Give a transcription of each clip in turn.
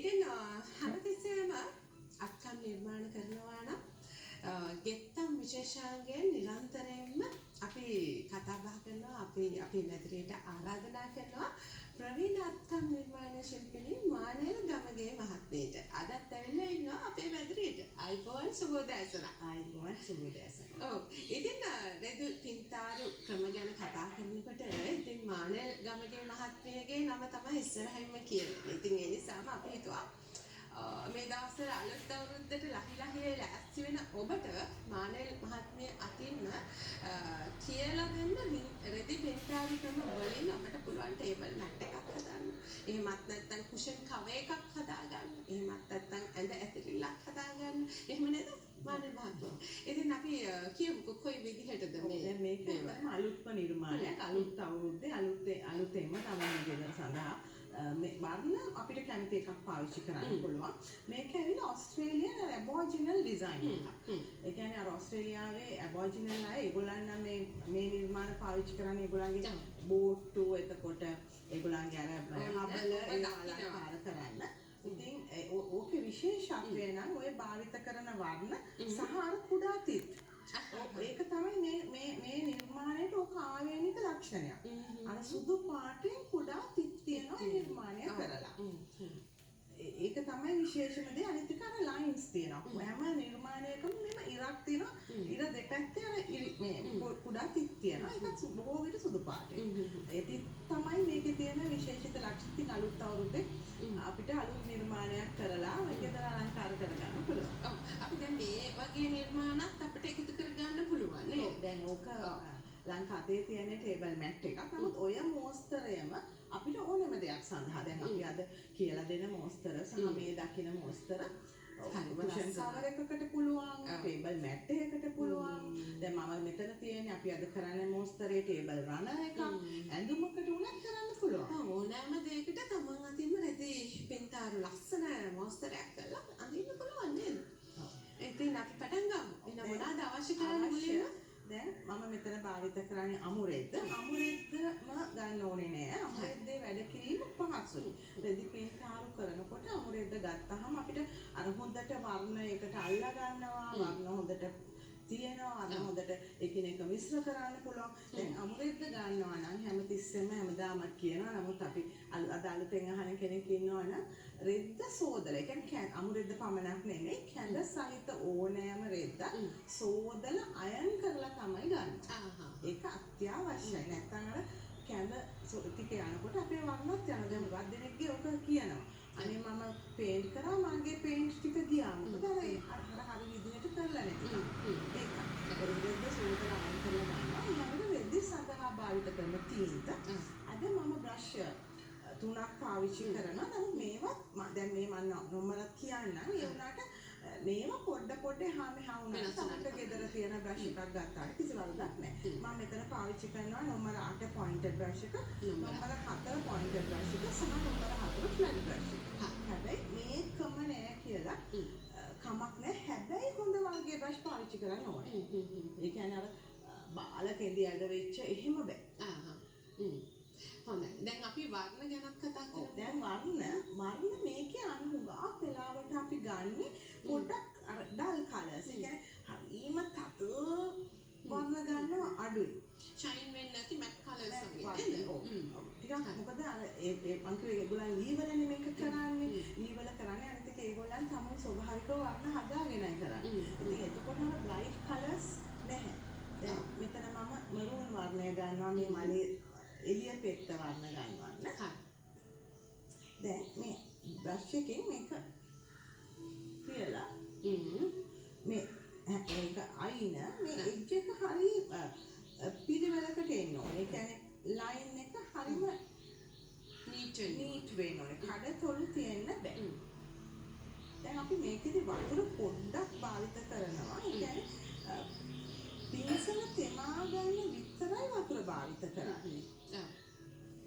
ඉතින් හැමතිස්සෙම අත්කම් නිර්මාණ කරනවා නම් ගෙත්තම් විශේෂාංගයෙන් නිරන්තරයෙන්ම අපි කතා බහ කරනවා අපි මැදිරියට ආරාධනා කරනවා ප්‍රවීණ අත්කම් නිර්මාණ ශිල්පිනී මානෙල් ගමගේ මහත්මියට. අදත් ඇවිල්ලා ඉන්නවා අපේ මැදිරියට. අයිබෝන් සුබෝදෑසන. අයිබෝන් සුබෝදෑසන. ඔව්. ඉතින් රෙදු පින්තාරු ක්‍රම ගැන කතා කරනකොට ඉතින් මානෙල් ගමගේ මහත්මියගේ නම තමයි ඉස්සරහින්ම කියන්නේ. ඉතින් ඒ නිසාම අපි හිතුවා මේ දවස්වල අලුත් අවුරුද්දට ලහිලහියේ ලෑස්ති වෙන ඔබට මානෙල් මහත්මිය අතින්ම කියලා දෙන්න රෙදි පින්තාරු ක්‍රම වලින් අපට පුළුවන් ටේබල් මැට් එකක් හදන්න. එහෙමත් නැත්නම් කුෂන් කවර් එකක් හදාගන්න. එහෙමත් නැත්නම් ඇඳ ඇතිරිල්ලක් හදාගන්න. එහෙම නේද? මානෙල් මහත්මිය. ඉතින් අපි කියමුකෝ කොයි විදිහටද මේ දැන් මේක අලුත්ම නිර්මාණයක් අලුත් අවුරුද්දේ අලුතෙන්ම තමයි ගෙදර සඳහා මේ වර්ණ අපිට කැමති එකක් පාවිච්චි කරන්න පුළුවන්. මේක ඇවිල්ලා ඕස්ට්‍රේලියානු ඇබෝරිජිනල් ඩිසයින් එකක්. ඒ කියන්නේ අර ඕස්ට්‍රේලියාවේ ඇබෝරිජිනල් අය ඒගොල්ලන් නම් මේ නිර්මාණ පාවිච්චි කරන්නේ ඒගොල්ලන්ගේ බෝට්ටු එතකොට ඒගොල්ලන්ගේ අර හබල අලංකාර කරන්න. ඉතින් ඕකේ විශේෂත්වය නම් ඔය භාවිත කරන වර්ණ සහ අර කුඩා තිත්. ඒක තමයි මේ නිර්මාණයට ඕක ආවේනික ලක්ෂණයක්. අර සුදු පාටින් කුඩා තිත් තියෙනවා නිර්මාණය කරලා. ඒක තමයි විශේෂම දේ. අනිත් එක අර ලයින්ස් තියෙනවා. හැම නිර්මාණයකම මෙම ඉරක් තියෙනවා. ඉර දෙපැත්තේ අර මේ කුඩා තිත් තියෙනවා. ඒක බොහෝ විට සුදු පාටයි. ඒ තිත් තමයි මේකේ තියෙන විශේෂිත ලක්ෂණ. ඉතින් අලුත් අවුරුද්දේ අපිට අලුත් නිර්මාණයක් කරලා ගෙදර අලංකාර කරගන්න පුළුවන්. ඔව්. අපි දැන් මේ වගේ නිර්මාණات අපිට එකතු කරගන්න පුළුවන් නේද? දැන් ඕක ලංකාවේ තියෙන ටේබල් මැට් එකක්. නමුත් ඔය මෝස්තරයම අපිට ඕනෑම දෙයක් සඳහා දැන් අපි අද කියලා දෙන මෝස්තර සහ මේ දකින මෝස්තර කුෂන් කවර් එකකට පුළුවන්, ටේබල් මැට් එකකට පුළුවන්. දැන් මම මෙතන තියෙන්නේ අපි අද කරන්නේ මෝස්තරේ ටේබල් රනර් එකක්. ඇඳුමකට උනත් කරන්න පුළුවන්. ඕනෑම දෙයකට තමන් අතින්ම රෙදි පින්තාරු ලස්සන මෝස්තරයක් කරලා අඳින්න පුළුවන් නේද? ඉතින් අපි පටන් ගමු. එන මොනවාද අවශ්‍ය කරන්නේ මුලින්ම? දැන් මම මෙතන භාවිත කරන්නේ අමුරෙද්ද. අමුරෙද්දම ගන්න ඕනේ නෑ. අමුරෙද්දේ වැඩ කිරීම පහසුයි. රෙදි පින්තාරු කරනකොට අමුරෙද්ද ගත්තාම අපිට අර හොඳට වර්ණයකට අල්ලා ගන්නවා. වර්ණ හොඳට තියෙනවා. අර හොඳට එකිනෙක මිශ්‍ර කරන්න පුළුවන්. දැන් අමුරෙද්ද ගන්නවා නම් හැමතිස්සෙම හැමදාම කියනවා. නමුත් අපි අද අලුතෙන් අහන කෙනෙක් ඉන්නවා නම් රෙද්ද සෝදලා. ඒ කියන්නේ අමුරෙද්ද පමණක් නෙමෙයි කැඳ සහිත ඕනෑම රෙද්ද සෝදලා අයන් කරලා තමයි ගන්න. ඒක අත්‍යවශ්‍යයි. නැත්නම් අර කැඳ ටික යනකොට අපේ වර්ණත් යනවා. දැන් මුගක් දෙනෙක්ගේ ඔක කියනවා. අනේ මම පේන්ට් කරා මගේ පේන්ට් ටික ගියා. මොකද අර හරි විදිහට කරලා නැති. ඒක. රෙද්ද සෝදලා අයන් කරලා ගන්නවා. ඊළඟට රෙද්ද සඳහා භාවිත කරන තීන්ත. අද මම බ්‍රෂ් තුනක් පාවිච්චි කරනවා. නමුත් මේවත් දැන් මේ මම නොමලත් කියන්නම්. ඒ වුණාට මේවා පොඩ එහා මෙහා වුණාට තමයි ගෙදර තියෙන බ්‍රෂ් එකක් ගත්තාට කිසි වරදක් නැහැ. මම මෙතන පාවිච්චි කරනවා නම්බර 8 පොයින්ටඩ් බ්‍රෂ් එක, නම්බර 4 පොයින්ටඩ් බ්‍රෂ් එක සහ නම්බර 4 ෆ්ලැට් බ්‍රෂ් එක. හැබැයි මේකම නෑ කියලා කමක් නෑ. හැබැයි හොඳ වර්ගයේ බ්‍රෂ් පාවිච්චි කරන්න ඕනේ. ඒ කියන්නේ අර බාල කෙඳි ඇද වෙච්ච එහෙම බෑ. හොඳයි. දැන් අපි වර්ණ ගැන කතා කරමු. දැන් වර්ණ මේකේ අනුගා පෙලාවට අපි ගන්නෙ පොඩ්ඩක් අර ඩල් කලර්ස්. ඒ කියන්නේ හරීම තද වර්ණ ගන්නව අඩුයි. ෂයින් වෙන්නේ නැති මැට් කලර්ස් වගේ නේද? ටිකක් මොකද අර ඒ මං කිව්වේ ඒගොල්ලන් ලීවලනේ මේක කරන්නේ. ලීවල කරන්නේ අනිත් එක ඒගොල්ලන් තමයි ස්වභාවිකව වර්ණ හදාගෙනයි කරන්නේ. ඉතින් එතකොට අර බ්‍රයිට් කලර්ස් නැහැ. දැන් මෙතන මම මරූන් වර්ණය ගන්නවා මේ මලේ එළිය පෙත්ත වර්ණ ගන්නවන්න. දැන් මේ බ්‍රෂ් එකෙන් මේක කියලා මේ මේක අයින මේ එජ් එක හරි පිළිවෙලකට එන්න ඕනේ. ඒ කියන්නේ ලයින් එක හරිම නීට් වෙන්න ඕනේ. කඩතොළු තියෙන්න බෑ. දැන් අපි මේකෙදි වතුර පොඩ්ඩක් භාවිත කරනවා. ඒ කියන්නේ පින්සල තෙමා ගන්න විතරයි වතුර භාවිත කරන්නේ.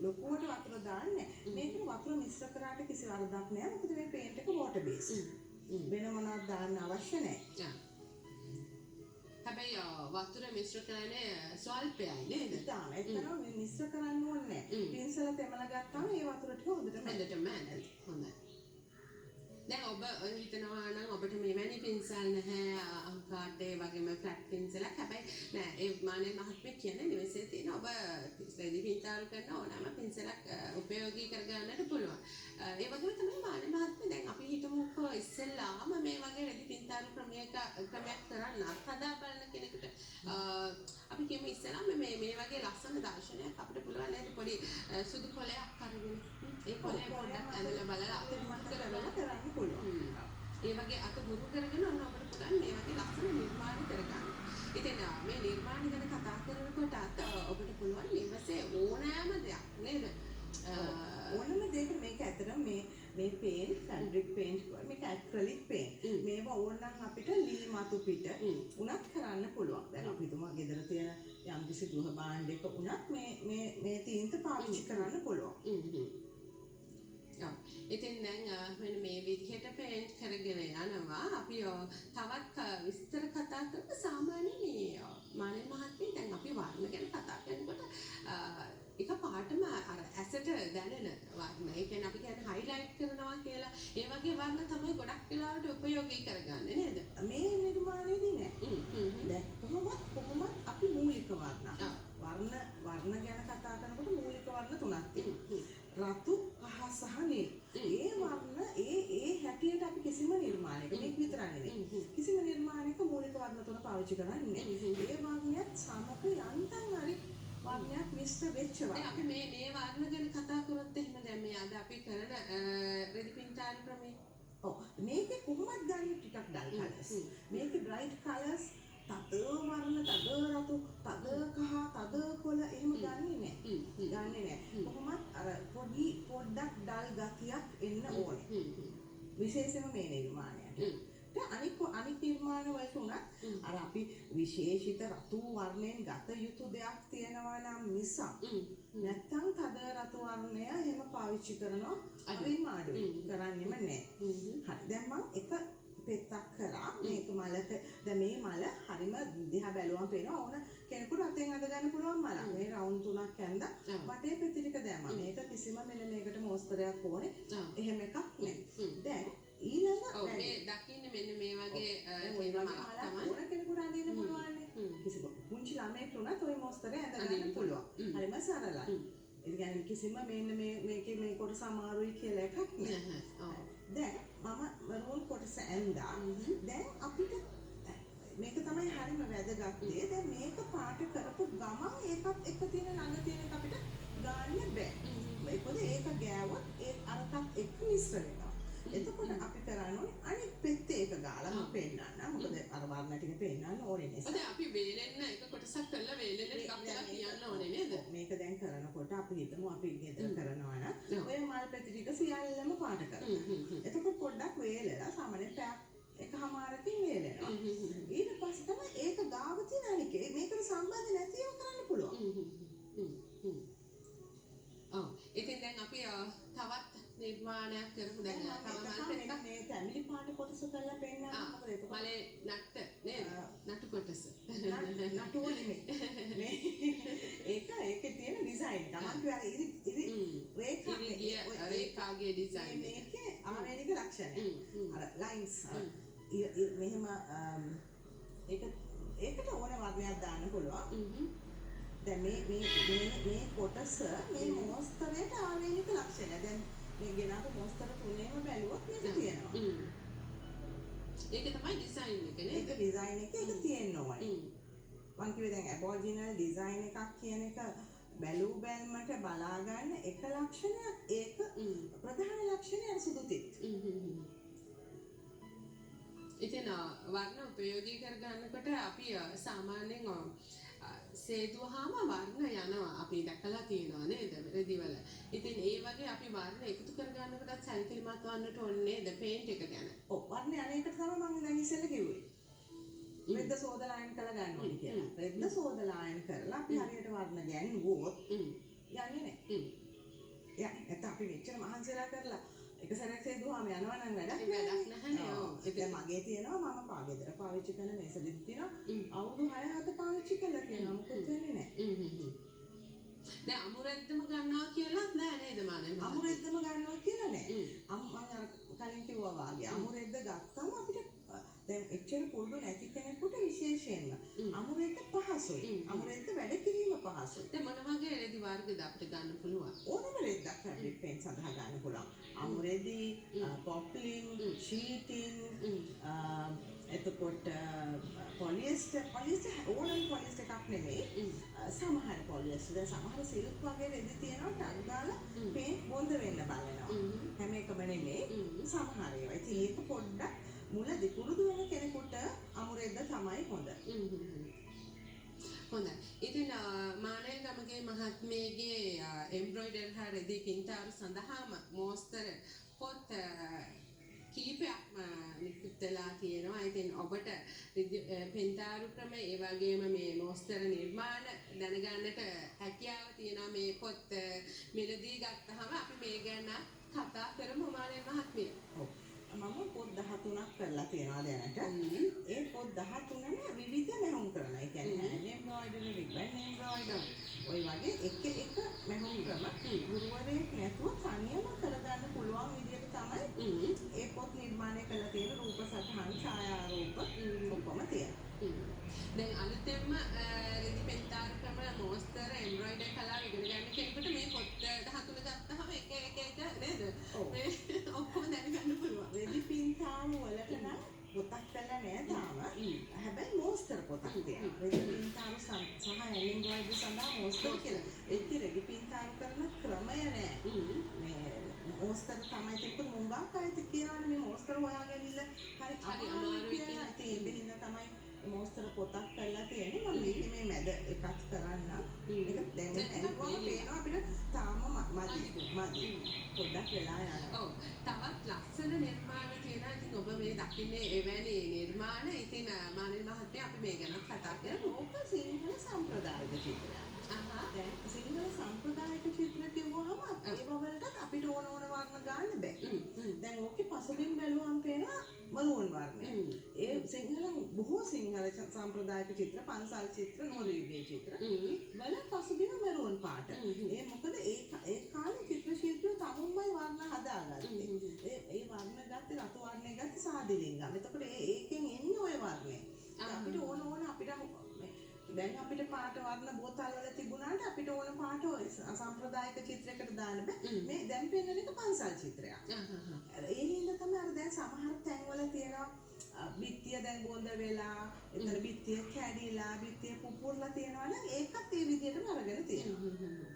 ලොකුවට වතුර දාන්නේ නැහැ. මේකට වතුර මිශ්‍ර කරාට කිසි වරදක් නැහැ. මොකද මේ පේන්ට් එක වෝටර් බේස්ඩ්. වෙන මොනවද දාන්න අවශ්‍ය නැහැ. හැබැයි වතුර මිශ්‍ර කරන්නේ ස්වල්පයයි නේද? දාන්න. ඒතරම් මිශ්‍ර කරන්න ඕනේ නැහැ. පින්සල තෙමලා ගත්තාම ඒ වතුර ටික හොඳටම ඇඳයි. හොඳයි. දැන් ඔබ හිතනවා නම් ඔබට මෙවැනි පින්සල් නැහැ අංකාට ඒ වගේම ෆ්ලැට් පින්සලක් හැබැයි නෑ ඒ මානේ මහත්මිය කියන්නේ නිවසේ තියෙන ඔබ රෙදි පින්තාරු කරන ඕනෑම පින්සලක් උපයෝගී කරගන්නට පුළුවන්. ඒ වගේම තමයි මානේ මහත්මිය දැන් අපි හිතමුකෝ ඉස්සෙල්ලාම මේ වගේ රෙදි පින්තාරු ක්‍රමයක් කරන්න හදා බලන කෙනෙකුට අපි කියමු ඉස්සෙල්ලාම මේ වගේ ලස්සන දර්ශනයක් අපිට පුළුවන් නේද පොඩි සුදු කොලයක් අරගෙන ඒ කොලේ පොඩ්ඩක් ඇඳලා බලලා අත මුහුණු කරලා කරන්න පුළුවන්. ඒ වගේ අත මුහුණු කරගෙන ඔන්න අපිට පුළුවන් මේ වගේ ලස්සන නිර්මාණ කරගන්න. ඉතින් මේ නිර්මාණ ගැන කතා කරනකොට ඔබට පුළුවන් නිවසේ ඕනෑම දෙයක් නේද? ඕනම දෙයක මේක ඇත්තටම මේ පේන්ට් ෆැබ්‍රික් පේන්ට් මේක ඇක්‍රලික් පේන්ට් මේවා ඕනනම් අපිට ලී මතු පිට උනත් කරන්න පුළුවන්. දැන් අපි හිතමු ගෙදර තියෙන යම්කිසි ගෘහ භාණ්ඩයක උනත් මේ තීන්ත පාවිච්චි කරන්න පුළුවන්. ඉතින් දැන් මෙන්න මේ විදිහට පේන්ට් කරගෙන යනවා අපි තවත් විස්තර කතා කරමු. සාමාන්‍යයෙන් මේ මානේ මහත්මිය දැන් අපි වර්ණ ගැන කතා කරනකොට එක පාටම අර ඇසට දැනෙන වර්ණ. ඒ කියන්නේ අපි කියන්නේ හයිලයිට් කරනවා කියලා. ඒ වගේ වර්ණ තමයි ගොඩක් වෙලාවට උපයෝගී කරගන්නේ නේද? මේ නිර්මාණයේදී නෑ. දැන් කොහොමත් අපි මූලික වර්ණ ගැන කතා කරනකොට මූලික වර්ණ තුනක් තියෙනවා. රතු, කහ සහ නිල්. ඒ වර්ණ ඒ හැටියට අපි කිසිම නිර්මාණයක මේක විතරක් නෙවෙයි. කිසිම නිර්මාණයක මූලික වර්ණ තුන පාවිච්චි කරන්නේ නැහැ. ඒ වර්ණයත් සමග යන්තම් හරි වර්ණයක් මිශ්‍ර වෙච්ච වර්ණ. අපි මේ වර්ණ ගැන කතා කරොත් එහෙම දැන් මේ අද අපි කරන රෙදි පින්තාරු ක්‍රමය. ඔව් මේකේ කොහොමද ගන්න ටිකක් ඩල් කලර්ස්. මේකේ බ්‍රයිට් කලර්ස් තද වර්ණ, තද රතු, තද කහ, තද කොළ එහෙම ගන්නෙ නෑ. කොහොමත් අර පොඩ්ඩක් ඩල් ගතියක් එන්න ඕනේ. විශේෂයෙන්ම මේ නිර්මාණයට. අනික් නිර්මාණ වලට උනත් අර අපි විශේෂිත රතු වර්ණයෙන් ගත යුතු දෙයක් තියෙනවා නම් මිසක් නැත්තම් තද රතු වර්ණය එහෙම පාවිච්චි කරනවා අරිමාඩුයි කරන්නෙම නෑ. හරි දැන් මම එක පෙත්තක් කරා මේක මලක දැන් මේ මල හරිම දිහා බැලුවම පේනවා ඕන කෙනෙකුට අතෙන් අද ගන්න පුළුවන් මලක්. මේ රවුන්ඩ් තුනක් ඇඳලා වටේ පෙති ටික දැම්මා. මේක කිසිම මෙන්න මේකට මොස්තරයක් ඕනේ. එහෙම එකක් නෑ. දැන් ඊළඟ මේ දකින්නේ මෙන්න මේ වගේ තියෙන මලක් තමයි ඕන කෙනෙකුට අඳින්න පුළුවන් නේ. කිසි පුංචි ළමයෙක් උනත් ওই මොස්තරය ඇඳ ගන්න පුළුවන්. හරිම සරලයි. ඒ කියන්නේ කිසිම මෙන්න මේකේ මේ කොටස අමාරුයි කියලා එකක් නෑ. දැන් මම මරුන් කොටස ඇඳා. දැන් අපිට මේක තමයි හරිම වැදගත් දේ. දැන් මේක පාට කරපු ගමන් ඒකත් එක තියෙන ළඟ තියෙන එක අපිට ගන්න බෑ. මොකද ඒක ගෑවොත් ඒ අරකට එක්ක මිශ්‍ර වෙනවා. එතකොට අපි කරන්නේ අනිත් පැත්තේ ඒක ගාලා මම පෙන්නන්න. මොකද අර වර්ණ ටික පෙන්නන්න ඕනේ නිසා. අද අපි වේලෙන්න එක කොටසක් කරලා වේලෙන්න ටිකක් කරලා තියන්න ඕනේ නේද? මේක දැන් කරනකොට අපි හිතමු අපි ගෙදර කරනවා නම් ඔය මල් පැති ටික සියල්ලම පාට කරනවා. එතකොට පොඩ්ඩක් වේලලා සාමාන්‍ය පැයක් එකමාරකින් වේලෙනවා. ඊට පස්සේ තමයි ඒක ගාව තියෙන අනිකේ මේකට සම්බන්ධ නැතිව කරන්න පුළුවන්. ඔව්. ඉතින් දැන් අපි තවත් නිර්මාණයක් කරමු දැන් තව මල් පෙත්තක් මේ ෆැමිලි පාට කොටස කරලා පෙන්නන්න. මොකද ඒක මලේ නට්ට නේද? නටු කොටස. නටු නෙමෙයි. මේ ඒකේ තියෙන ඩිසයින් තමයි අර ඉරි රේඛාගේ ඩිසයින් මේකේ ආවේනික ලක්ෂණය. අර ලයින්ස් මෙහෙම ඒකට ඕන වර්ණයක් දාන්න පුළුවන්. දැන් මේ කොටස මේ මොස්තරයට ආවේනික ලක්ෂණය. දැන් මේ ගෙනාපු මොස්තර තුනේම බැලුවොත් මේක තියෙනවා. ඒක තමයි ඩිසයින් එක නේද? ඒක ඩිසයින් එක තියෙන්න ඕනේ. මං කිව්වේ දැන් ඇබෝරිජිනල් ඩිසයින් එකක් කියන එක බැලූ බැල්මට බලා ගන්න එක ලක්ෂණයක්. ඒක ප්‍රධාන ලක්ෂණය සුදු තිත්. ඉතින් වර්ණ උපයෝගී කර ගන්නකොට අපි සාමාන්‍යයෙන් සේදුවහම වර්ණ යනවා අපි දැකලා තියෙනවා නේද රෙදිවල. ඉතින් ඒ වගේ අපි වර්ණ එකතු කර ගන්නකොටත් සැලකිලිමත් වන්නට ඕනේ නේද පේන්ට් එක ගැන. ඔව් වර්ණ යන එකට තමයි මම දැන් ඉස්සෙල්ලා කිව්වේ. රෙද්ද සෝදලායන් කරලා ගන්න ඕනේ කියලා. රෙද්ද සෝදලායන් කරලා අපි හරියට වර්ණ ගැන්වුවොත් යන්නේ නැහැ. නැත්නම් අපි මෙච්චර මහන්සිලා කරලා එක සැරයක් සේදුවාම යනවා නම් වැඩක් නැහැ. ඔව්. දැන් මගේ තියෙනවා මම පාගෙදර පාවිච්චි කරන මේස දෙක තියෙනවා. අවුරුදු 6-7 පාවිච්චි කළා කියනවා. මොකද වෙන්නේ නැහැ. දැන් අමුරෙද්දම ගන්නවා කියලා නෑ නේද මානේ? අමුරෙද්දම ගන්නවා කියලා නෑ. හ්ම්. මම අර කලින් කිව්වා වාගේ අමුරෙද්ද ගත්තම අපිට දැන් එච්චර පුරුදු නැති කෙනෙකුට විශේෂයෙන්ම අමුරෙද්ද පහසුයි. අමුරෙද්ද වැඩ කිරීම පහසුයි. දැන් මොන වගේ රෙදි වර්ගද අපිට ගන්න පුළුවන්? ඕනම රෙද්දක් ෆැබ්‍රික් පෙන් සඳහා ගන්න පුළුවන්. අමුරෙදි, පොප්ලින්, ෂීටින්, එතකොට පොලියස්ටර් ඕනම පොලියස්ටර් එකක් නෙමෙයි. සමහර පොලියස්ටර් දැන් සමහර සිල්ක් වගේ රෙදි තියෙනවා ටක් ගාලා පේන්ට් බොඳ වෙන්න බලනවා. හැම එකම නෙමෙයි. සමහර ඒවා. ඉතින් ඒක පොඩ්ඩක් මුලදී පුරුදු වෙන කෙනෙකුට අමුරෙද්ද තමයි හොඳ. හොඳයි. ඉතින් මානේ ගමගේ මහත්මියගේ එම්බ්‍රොයිඩර් හා රෙදි පින්තාරු සඳහාම මෝස්තර පොත් කීපයක් නිකුත් වෙලා තියෙනවා. ඉතින් ඔබට පින්තාරු ක්‍රම ඒ වගේම මේ මෝස්තර නිර්මාණ දැනගන්නට හැකියාව තියෙනවා. මේ පොත් මිලදී ගත්තාම අපි මේ ගැන කතා කරමු මානේ මහත්මිය. ඔව්. මම පොත් 13ක් කරලා තියෙනවා දැනට. ඒ පොත් 13ම විවිධ මැහුම් කරනවා. ඒ කියන්නේ hand embroidery, ribbon embroidery ඔය වගේ එක මැහුම් ක්‍රම ගුරුවරයෙක් නැතුව තනියම කරගන්න පුළුවන් විදිහට තමයි ඒ පොත් නිර්මාණය කරලා තියෙන රූප සටහන්, ඡායාරූප ඔක්කොම තියෙනවා. දැන් අලුතෙන්ම රෙදි පින්තාරු ක්‍රම මෝස්තර එම්බ්‍රොයිඩර් කලාව ඉගෙන ගන්න කෙනෙකුට මේ පොත් 13 ගත්තාම එක නේද? මේ ඔක්කොම දැනගන්න පුළුවන්. රෙදි පින්තාරු වලට නම් පොතක් කරලා නෑ තාම. හැබැයි මෝස්තර පොතක් තියෙනවා. රෙදි පින්තාරු සහ hand embroidery සඳහා මෝස්තර කියලා. ඒකේ රෙදි පින්තාරු කරන ක්‍රමය නෑ. මේ මෝස්තර තමයි තිබ්බ මුංගක් අයිති කියනවානේ මේ මෝස්තර හොයාගන්න හරි අමාරුයි කියලා. ඉතින් ඒ හින්දා තමයි මෝස්තර පොතක් කරලා තියෙන්නේ. මම මේකේ මේ මැද එකක් කරන්න. ඒක දැන් ඇහුවම පේනවා අපිට තාම මදි. පොඩ්ඩක් වෙලා යනවා. ඔව්. තවත් ලස්සන නිර්මාණ තියෙනවා. ඉතින් ඔබ මේ දකින්නේ එවැනි නිර්මාණ. ඉතින් මානේ මහත්මිය අපි මේ ගැන කතා කරමු. ඕක සිංහල සම්ප්‍රදායික චිත්‍රයක්. දැන් සිංහල සම්ප්‍රදායික චිත්‍ර කිව්වහම ඒ වලට අපිට ඕන වර්ණ ගන්න බෑ. දැන් ඕකේ පසුබිම් බැලුවම පේනවා මලුවන් වර්ණය. ඒ සිංහල බොහෝ සිංහල සම්ප්‍රදායික චිත්‍ර, පන්සල් චිත්‍ර, නෝර්වේගිය චිත්‍ර වල පසුබිම මලුවන් පාට. ඒ මොකද ඒ කාලේ චිත්‍ර ශිල්පියෝ තමුන්මයි වර්ණ හදාගත්තේ. ඒ වර්ණ ගත්තේ රතු වර්ණය ගත්තේ සාදිලිංගම්. එතකොට ඒකෙන් එන්නේ ওই වර්ණය. අපිට ඕන අපිට දැන් අපිට පාට වර්ණ බෝතල් වල තිබුණාට අපිට ඕන පාට සම්ප්‍රදායික චිත්‍රයකට දාන්න බෑ. මේ දැන් පෙන්වන එක පන්සල් චිත්‍රයක්. ඒ හින්දා තමයි අර දැන් සමහර තැන්වල තියෙනවා බිත්තිය දැන් බොඳ වෙලා, එතන බිත්තිය කැඩිලා, බිත්තිය පුපුරලා තියෙනවා නම් ඒකත් ඒ විදිහටම අරගෙන තියෙනවා.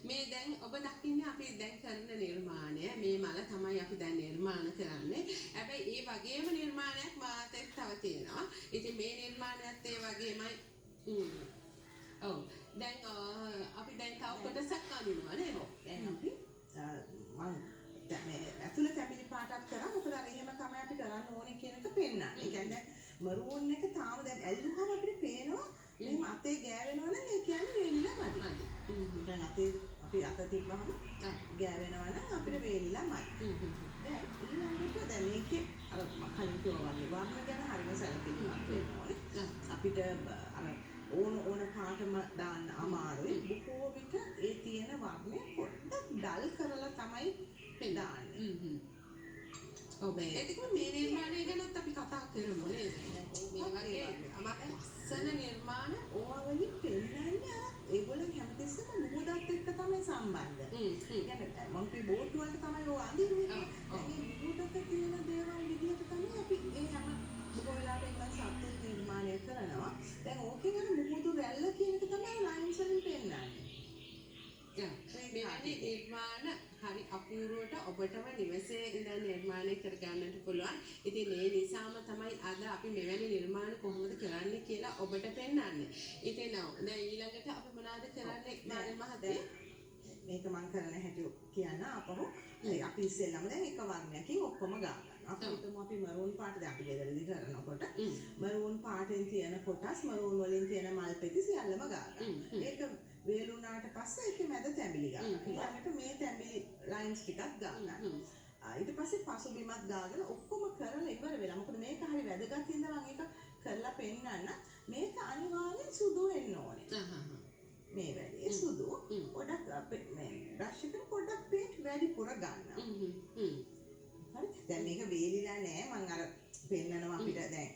මේ දැන් ඔබ දකින්නේ අපි දැන් කරන නිර්මාණය මේ මල තමයි අපි දැන් නිර්මාණ කරන්නේ. හැබැයි ඒ වගේම නිර්මාණයක් මාත් එක්ක තව තියෙනවා. ඉතින් මේ නිර්මාණයත් ඒ වගේමයි. ඔව්. දැන් අපි දැන් තව කොටසක් අඳිනවා නේද? දැන් අපි මම මේ ඇතුළේ තැඹිලි පාටක් කරා. මොකද අර එහෙම තමයි අපි කරන්න ඕනේ කියන එක පෙන්නන්නේ. ඒ කියන්නේ මරුවන් එක තාම දැන් ඇල්ලුවම අපිට පේනවා මේ අතේ ගෑවෙනවා නම් ඒ කියන්නේ වෙන්නමයි. දැන් අතේ අපි අත තිබ්බහම ගෑවෙනවා නම් අපිට වෙන්නමයි. දැන් ඊළඟට දැන් මේකේ අර කලින් කිව්වා වගේ වර්ණ ගැන හරිම සැලකිලිමත් වෙන්න ඕනේ. අපිට අර ඕන පාටම දාන්න අමාරුයි. බොහෝ විට ඒ තියෙන වර්ණය පොඩ්ඩක් ඩල් කරලා තමයි දාන්නේ. ඔව් ඒකම මේ නිර්මාණය ගැනත් අපි කතා කරමු නේද? මේ වගේ අමක් ලස්සන නිර්මාණ ඕවා වලින් පෙන්නන්නේ ඒගොල්ලෝ හැමතිස්සෙම මුහුදත් එක්ක තමයි සම්බන්ධ. කියන්නේ මම කිය බෝට් වලට තමයි ඔය අඳින්නේ. ඒ මුහුදක තියෙන දේවල් විදිහට තමයි අපි ඒ හැම බොහෝ වෙලාවට එක්ක සත්‍ය නිර්මාණය කරනවා. දැන් ඕකේ අර මුහුදු රැල්ල කියන එක තමයි ලයින්ස් වලින් පෙන්නන්නේ. මෙවැනි නිර්මාණ හරි අපූර්වට ඔබටම නිවසේ ඉඳන් නිර්මාණය කරගන්නට පුළුවන්. ඉතින් ඒ නිසාම තමයි අද අපි මෙවැනි නිර්මාණ කොහොමද කරන්නේ කියලා ඔබට පෙන්වන්නේ. ඉතින් දැන් ඊළඟට අපි මොනවද කරන්නේ මානේ මහත්තයා? මේක මම කරන හැටි කියන්න අපහු අපි ඉස්සෙල්ලාම දැන් එක වර්ණයකින් ඔක්කොම ගා ගන්නවා. අපි හිතමු අපි මරූන් පාට දැන් අපි ගෙදරදී කරනකොට මරූන් පාටෙන් තියෙන කොටස් මරූන් වලින් තියෙන මල් පෙති සියල්ලම ගා ගන්නවා. ඒක වේලුණාට පස්සේ ඒකේ මැද තැඹිලි ගන්නවා. ඊළඟට මේ තැඹිලි ලයින්ස් ටිකක් ගා ගන්නවා. ඊට පස්සේ පසුබිමත් ගාගෙන ඔක්කොම කරලා ඉවර වෙලා. මොකද මේක හරි වැදගත් හින්දා මම ඒක කරලා පෙන්නන්න. මේක අනිවාර්යෙන් සුදු වෙන්න ඕනේ. මේ වැඩේ සුදු පොඩක් අපේ මේ බ්‍රෂ් එකෙන් පොඩක් පේන්ට් වැඩිපුර ගන්නවා. හරි. දැන් මේක වේලිලා නෑ මම අර පෙන්නනවා අපිට දැන්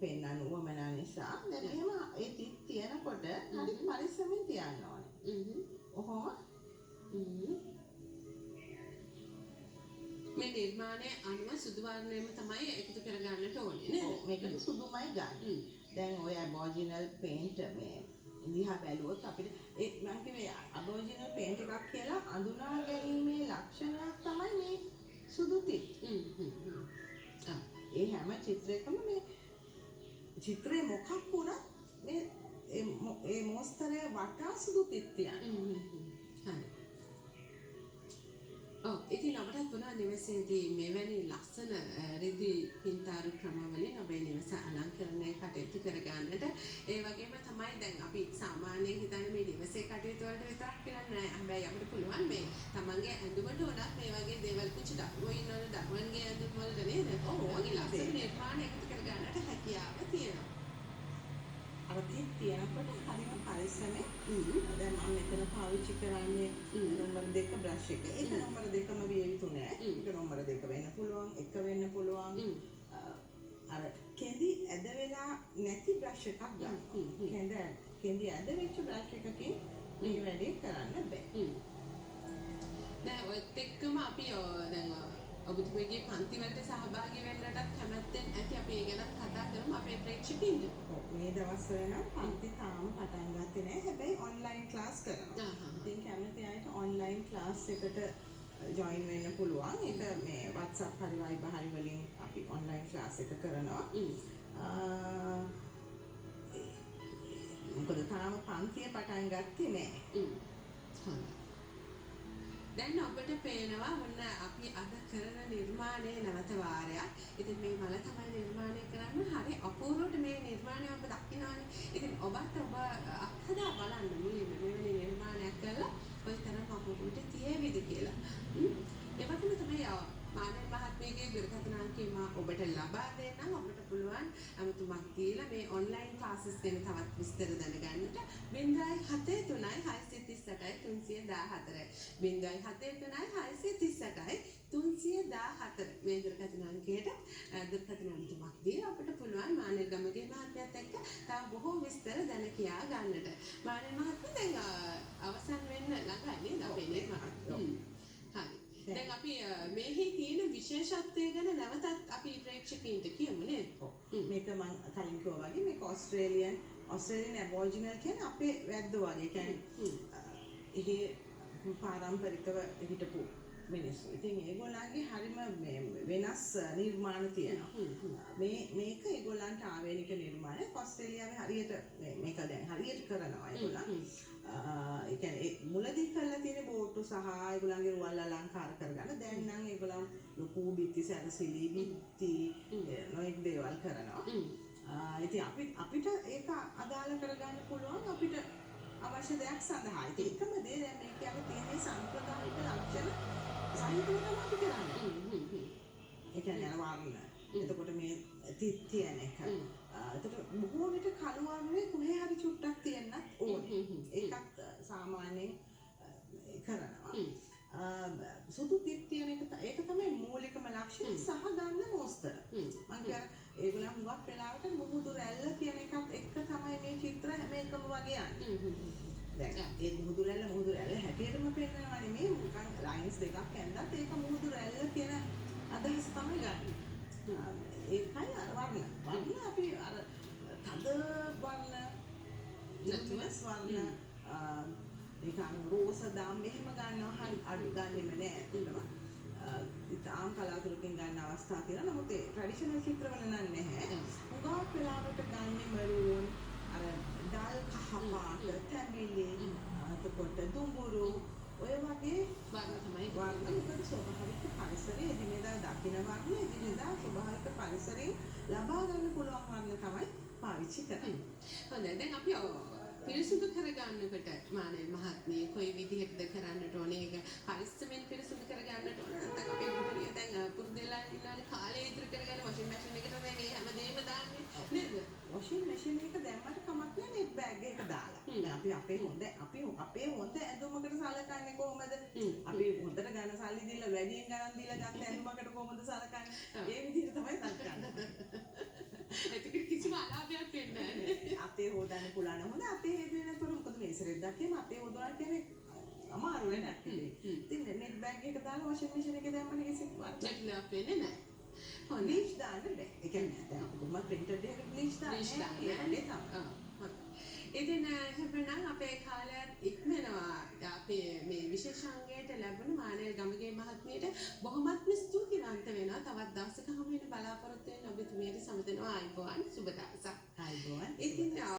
පෙන්නන්න උවමනා නිසා. දැන් එහෙම ඒ තිත් තියනකොට හරි පරිස්සමෙන් තියන්න ඕනේ. ඔහොම මේ නිර්මාණය අනුව සුදු වර්ණයම තමයි එකතු කරගන්නට ඕනේ නේද? මේකට සුදුමයි ගන්න. දැන් ඔය ඇබෝරිජිනල් පේන්ට් මේ දිහා බැලුවොත් අපිට ඒ මම කිව්වේ ඇබෝරිජිනල් පේන්ට් එකක් කියලා අඳුනා ගැනීමේ ලක්ෂණයක් තමයි මේ සුදු තිත්. ඒ හැම චිත්‍රයකම මේ චිත්‍රේ මොකක් වුණත් මේ ඒ මොස්තරය වටා සුදු තිත් තියන්නේ. හරි. ඉතින් ඔබටත් වුණා නිවසේදී මෙවැනි ලස්සන රිදි පින්තාරු ක්‍රමවලින් ඔබේ නිවස අලංකරණය කටයුතු කරගන්නට ඒ වගේම තමයි දැන් අපි සාමාන්‍යයෙන් හිතන්නේ මේ නිවසේ කටයුතු වලට විතරක් කියලා නෑ. හැබැයි අපිට පුළුවන් මේ තමන්ගේ ඇඳුමට උනත් මේ වගේ දේවල් කුචි දරුවෝ ඉන්නවනේ දරුවන්ගේ ඇඳුම් වලට නේද? වගේ ලස්සන නිර්මාණ එකතු කරගන්නට හැකියාව තියෙනවා. අර තිත් තියනකොට හරිම පරිස්සමෙන් දැන් මම මෙතන පාවිච්චි කරන්නේ නම්බර 2 බ්‍රෂ් එක. ඒක නම්බර 2ම විය යුතු නෑ. ඒක නම්බර 2 වෙන්න පුළුවන්, 1 වෙන්න පුළුවන්. අර කෙඳි ඇද වෙලා නැති බ්‍රෂ් එකක් ගන්නවා. කෙඳි ඇද වෙච්ච බ්‍රෂ් එකකින් මේ වැඩේ කරන්න බෑ. දැන් ඔයත් එක්කම අපි දැන් ඔබතුමීගේ පන්ති වලට සහභාගී වෙන්නටත් කැමැත්තෙන් ඇති අපි ඒ ගැන කතා කරමු අපේ ප්‍රේක්ෂකයින්ට. මේ දවස්වල නම් පන්ති තාම පටන් ගත්තේ නැහැ. හැබැයි ඔන්ලයින් ක්ලාස් කරනවා. ඉතින් කැමති අයට ඔන්ලයින් ක්ලාස් එකට ජොයින් වෙන්න පුළුවන්. ඒක මේ WhatsApp හරි Viber හරි වලින් අපි ඔන්ලයින් ක්ලාස් එක කරනවා. මොකද තාම පන්තිය පටන් ගත්තේ නැහැ. දැන් ඔබට පේනවා මොන අපි අද කරන නිර්මාණයේ නැවත වාරයක්. ඉතින් මේ මල තමයි නිර්මාණය කරන්න හරි අපූර්වට මේ නිර්මාණය ඔබ දකින්නවානේ. ඉතින් ඔබත් ඔබ අත්හදා බලන්න මුලින්ම මෙවැනි නිර්මාණයක් කළා ඔය තරම් අපූර්වට තියේවිද කියලා. ඒ වගේම තමයි මානව මහත්මියගේ දුරකථන අංකය ඔබට ලබා දෙන්නම්. ඔබට පුළුවන් අමතුමක් දීලා මේ ඔන්ලයින් ක්ලාසස් ගැන තවත් විස්තර දැනගන්නට 073 මේ දුරකථන අංකයට දුරකථන අමතුමක් දීලා අපිට පුළුවන් මානව ගමගේ මහත්මියත් එක්ක තව බොහෝ විස්තර දැන කියා ගන්නට. මානව මහත්මිය දැන් අවසන් වෙන්න ළඟයි නේද අපේ නිර්මාණය? හරි. දැන් අපි මේහි තියෙන විශේෂත්වය ගැන නැවතත් අපි ප්‍රේක්ෂකයින්ට කියමු නේද? මේක මම කලින් කිව්වා වගේ මේක ඔස්ට්‍රේලියන් ඇබෝරිජිනල් කියන්නේ අපේ වැද්දෝ වගේ. කියන්නේ ඉහි පාරම්පරිකව හිටපු මිනිස්සු. ඉතින් ඒගොල්ලන්ගේ හරිම වෙනස් නිර්මාණ තියෙනවා. මේක ඒගොල්ලන්ට ආවේනික නිර්මාණයක්. ඔස්ට්‍රේලියාවේ හරියට මේක දැන් හරියට කරනවා ඒගොල්ලන්. ඒ කියන්නේ මුලදී කරලා තියෙන බෝට්ටු සහ ඒගොල්ලන්ගේ රුවල් අලංකාර කරගන්න. දැන් නම් ඒගොල්ලන් ලොකු බිත්ති සැරසිලි බිත්ති නොයෙක් දේවල් කරනවා. ඉතින් අපිට ඒක අදාළ කරගන්න පුළුවන් අපිට අවශ්‍ය දෙයක් සඳහා. ඉතින් එකම දේ දැන් මේකේ අර තියෙන සම්ප්‍රදායික ලක්ෂණ සහිතව තමයි අපි කරන්නේ. ඒ කියන්නේ වර්ණ. එතකොට මේ තිත් තියෙන එක. එතකොට බොහෝ විට කළු වර්ණේ කොහේ හරි චුට්ටක් තියෙන්නත් ඕනේ. ඒකත් සාමාන්‍යයෙන් කරනවා. සුදු තිත් තියෙන එක ඒක තමයි මූලිකම ලක්ෂණ සහ ගන්න මොස්තර. මම කියන්නේ ඒගොල්ලන් හුඟක් වෙලාවට මුහුදු රැල්ල කියන එකත් එක්ක තමයි මේ චිත්‍ර හැම එකම වගේ යන්නේ. දැන් ඒ මුහුදු රැල්ල හැටියටම පෙන්නනවානේ මේ නිකන් ලයින්ස් දෙකක් ඇඳලා ඒක මුහුදු රැල්ල කියන අදහස තමයි ගන්න. ඒකයි අර වර්ණ අපි අර තද වර්ණ නැතුවස් වර්ණ නිකන් රෝස දාම් මෙහෙම ගන්නවා හරි අඩු ගන්නෙම නෑ ඒකම. ඉතාලම් කලාතුරකින් ගන්න අවස්ථා තියෙනවා. නමුත් ඒ ට්‍රැඩිෂනල් චිත්‍රවල නම් නැහැ. උගාක් වෙලාවට ගන්නේ මරූන් අර ඩල් කහ පාට තැඹිලි එතකොට දුඹුරු ඔය වගේ වර්ණ තමයි වර්ණ ස්වභාවික පරිසරයේ එදිනෙදා දකින්න වර්ණ එදිනෙදා ස්වභාවික පරිසරයෙන් ලබා ගන්න පුළුවන් වර්ණ තමයි පාවිච්චි කරන්නේ. හොඳයි. දැන් අපි පිරිසුදු කරගන්නකොට මානව මහත්මිය කොයි විදිහටද කරන්නට ඕනේ? ඒක පරිස්සමෙන් පිරිසුදු කරගන්නට ඕනේ. නැත්නම් අපේ ගෘහණිය දැන් පුරුදුලා ඉන්නානේ කාලය ඉදිරි කරගෙන වොෂින් මැෂින් එකට මේ හැමදේම දාන්නේ නේද? වොෂින් මැෂින් එක දැම්මට කමක් නැහැ නෙට් බෑග් එක දාලා. දැන් අපි අපේ හොඳ අපි අපේ හොඳ ඇඳුමකට සලකන්නේ කොහොමද? අපි හොඳට ගන්න සල්ලි දීලා වැඩියෙන් ගණන් දීලා ගත්ත ඇඳුමකට කොහොමද සලකන්නේ? ඒ විදිහට තමයි සලකන්නේ. එතකොට කිසිම අලාභයක් වෙන්නේ නැහැ. අතේ හොදන්න පුළුවන් හොඳ අතේ හේදෙන්නේ නැතුව මොකද මේ ඉස්සරෙද්දා කියම අතේ හොදනවා කියන්නේ අමාරු වෙනක් නේ. ඉතින් නෙට් බෑග් එක දාලා වොෂින් මැෂින් එකේ දැම්මම කිසි වැටලක් වෙන්නේ නැහැ. බ්ලීච් දාන්න බෑ. ඒ කියන්නේ දැන් අපිට මම ප්‍රින්ටර් එකේ බ්ලීච් දාන්න ඉතින් හැබැයි අපේ කාලයත් ඉක්මනවා. අපි මේ විශේෂාංගයට ලැබුණු මානෙල් ගමගේ මහත්මියට බොහොමත්ම ස්තුතිවන්ත වෙනවා. තවත් දවසක හමු වෙන බලාපොරොත්තු වෙන ඔබතුමියට සමදෙනවා. ආයිබෝවන් සුබ දවසක්.